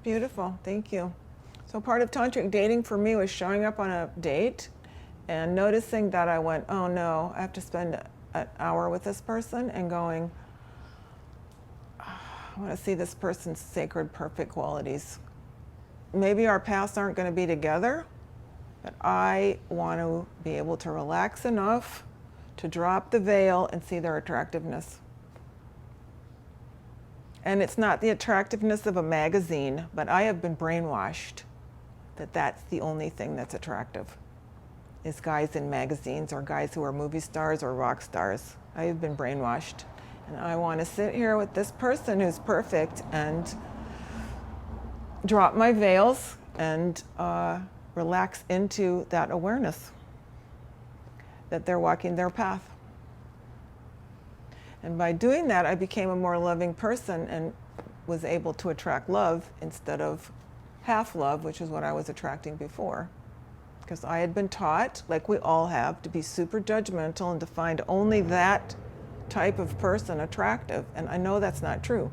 Beautiful, thank you. So part of tantric dating for me was showing up on a date and noticing that I went, oh no, I have to spend an hour with this person, and going, I want to see this person's sacred, perfect qualities. Maybe our paths aren't going to be together, but I want to be able to relax enough to drop the veil and see their attractiveness. And it's not the attractiveness of a magazine, but I have been brainwashed that that's the only thing that's attractive, is guys in magazines or guys who are movie stars or rock stars. I have been brainwashed. And I want to sit here with this person who's perfect and drop my veils and relax into that awareness that they're walking their path. And by doing that, I became a more loving person and was able to attract love instead of half love, which is what I was attracting before. Because I had been taught, like we all have, to be super judgmental and to find only that type of person attractive. And I know that's not true.